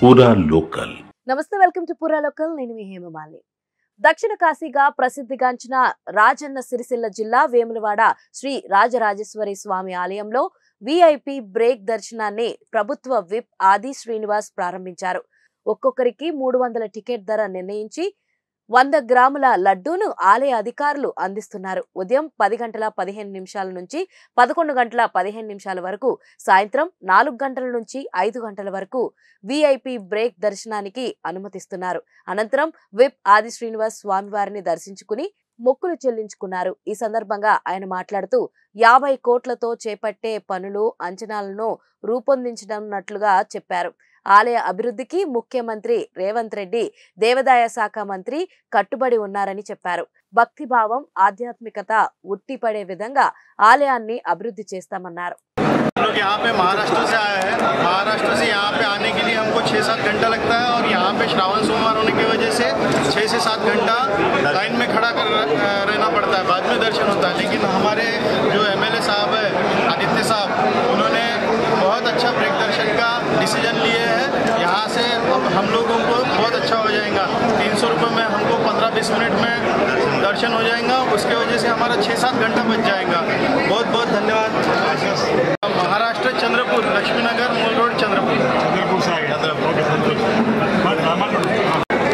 పూరా లోకల్. నమస్తే, welcome to పూరా లోకల్. నేను మీ హేమమాలిని. దక్షిణ కాశీగా ప్రసిద్ధిగాంచిన రాజన్న సిరిసిల్ల జిల్లా వేములవాడ శ్రీ రాజరాజేశ్వరి స్వామి ఆలయంలో విఐపి బ్రేక్ దర్శనాన్ని ప్రభుత్వ విప్ ఆది శ్రీనివాస్ ప్రారంభించారు. ఒక్కొక్కరికి 300 టికెట్ ధర నిర్ణయించి 100 గ్రాముల లడ్డూను ఆలయ అధికారులు అందిస్తున్నారు. ఉదయం 10:15 నుంచి 11:15 వరకు, సాయంత్రం 4 గంటల నుంచి 5 గంటల వరకు విఐపి బ్రేక్ దర్శనానికి అనుమతిస్తున్నారు. అనంతరం విప్ ఆది శ్రీనివాస్ స్వామివారిని దర్శించుకుని మొక్కులు చెల్లించుకున్నారు. ఈ సందర్భంగా ఆయన మాట్లాడుతూ 50 కోట్లతో చేపట్టే పనులు అంచనాలను రూపొందించనున్నట్లుగా చెప్పారు. ఆలయ అభివృద్ధికి ముఖ్యమంత్రి రేవంత్ రెడ్డి, దేవాదాయ శాఖ మంత్రి కట్టుబడి ఉన్నారని చెప్పారు. భక్తిభావం, ఆధ్యాత్మికత ఉట్టిపడే విధంగా ఆలయాన్ని అభివృద్ధి చేస్తామన్నారు. लोग यहाँ पे महाराष्ट्र से आए हैं। महाराष्ट्र से यहाँ पे आने के लिए हमको 6-7 घंटा लगता है और यहाँ पे श्रावण सोमवार होने की वजह से 6 से 7 घंटा लाइन में खड़ा कर रहना पड़ता है, बाद में दर्शन होता है। लेकिन हमारे जो MLA साहब है आदित्य साहब, उन्होंने बहुत अच्छा ब्रेक दर्शन का डिसीजन लिए हैं। यहाँ से अब हम लोगों को बहुत अच्छा हो जाएगा। 300 रुपये में हमको 15-20 मिनट में दर्शन हो जाएगा। उसके वजह से हमारा 6-7 घंटा बच जाएगा। बहुत बहुत धन्यवाद। महाराष्ट्र चंद्रपुर, लक्ष्मीनगर मूल रोड, चंद्रपुर से आए।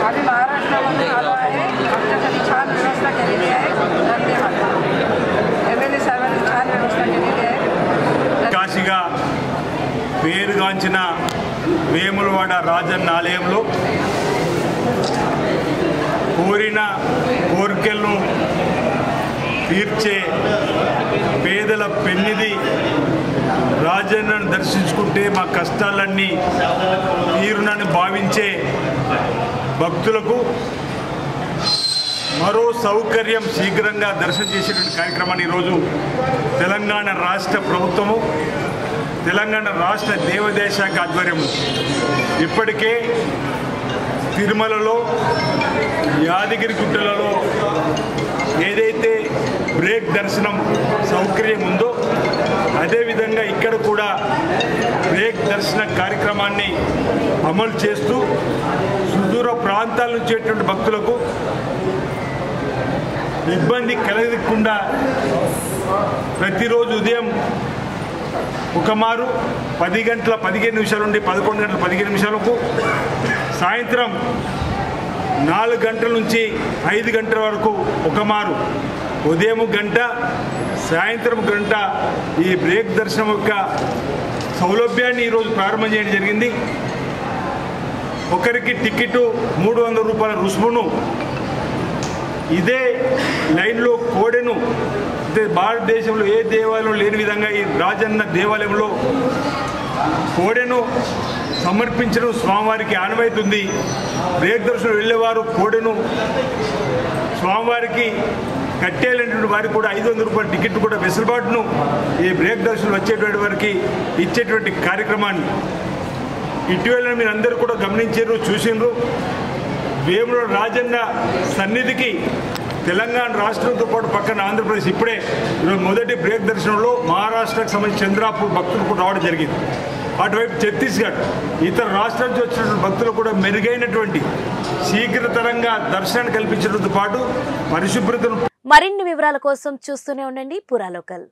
आम्ही महाराष्ट्रामध्ये आलो आहे. आमच्यासाठी छान व्यवस्था केलेली आहे. धन्यवाद. MLA साहेबांनी छान व्यवस्था केलेली आहे. కాశీగా పేరుగాంచిన వేములవాడ రాజన్న ఆలయంలో కోరిన కోరికలను తీర్చే పేదల పెన్నిది రాజన్నను దర్శించుకుంటే మా కష్టాలన్నీ తీరునని భావించే భక్తులకు మరో సౌకర్యం శీఘ్రంగా దర్శనం చేసేటువంటి కార్యక్రమాన్ని ఈరోజు తెలంగాణ రాష్ట్ర ప్రభుత్వము, తెలంగాణ రాష్ట్ర దేవాదాయ శాఖ ఆధ్వర్యంలో ఇప్పటికే తిరుమలలో, యాదగిరి గుట్టలలో ఏదైతే బ్రేక్ దర్శనం సౌకర్యం ఉందో అదేవిధంగా ఇక్కడ కూడా బ్రేక్ దర్శన కార్యక్రమాన్ని అమలు చేస్తూ సుదూర ప్రాంతాల నుంచి వచ్చేటువంటి భక్తులకు ఇబ్బంది కలగకుండా ప్రతిరోజు ఉదయం ఒకమారు 10:15 నుండి 11:15 సాయంత్రం 4 గంటల నుంచి 5 గంటల వరకు ఒకమారు, ఉదయం గంట, సాయంత్రం గంట ఈ బ్రేక్ దర్శనం యొక్క సౌలభ్యాన్ని ఈరోజు ప్రారంభం చేయడం జరిగింది. ఒకరికి టికెట్ 300 రూపాయల రుసుమును ఇదే లైన్లో కోడెను భారతదేశంలో ఏ దేవాలయంలో లేని విధంగా ఈ రాజన్న దేవాలయంలో కోడెను సమర్పించడం స్వామివారికి ఆనవాయితీ. బ్రేక్ దర్శనం వెళ్ళేవారు కోడెను స్వామివారికి కట్టేయాలనేటువంటి వారికి కూడా 500 రూపాయల టికెట్ కూడా వెసులుబాటును ఈ బ్రేక్ దర్శనం వచ్చేటువంటి వారికి ఇచ్చేటువంటి కార్యక్రమాన్ని ఇటీవల మీరు అందరూ కూడా గమనించారు, చూసిండ్రు. వేములవాడ రాజన్న సన్నిధికి తెలంగాణ రాష్ట్రంతో పాటు పక్కన ఆంధ్రప్రదేశ్ ఇప్పుడే ఈరోజు మొదటి బ్రేక్ దర్శనంలో మహారాష్ట్రకు సంబంధించి చంద్రాపూర్ భక్తులు కూడా రావడం జరిగింది. అటువైపు ఛత్తీస్గఢ్, ఇతర రాష్ట్రాల నుంచి వచ్చినటువంటి భక్తులు కూడా మెరుగైనటువంటి శీఘ్రతరంగా దర్శనాన్ని కల్పించడంతో పాటు పరిశుభ్రతను. మరిన్ని వివరాల కోసం చూస్తూనే ఉండండి పూరా లోకల్.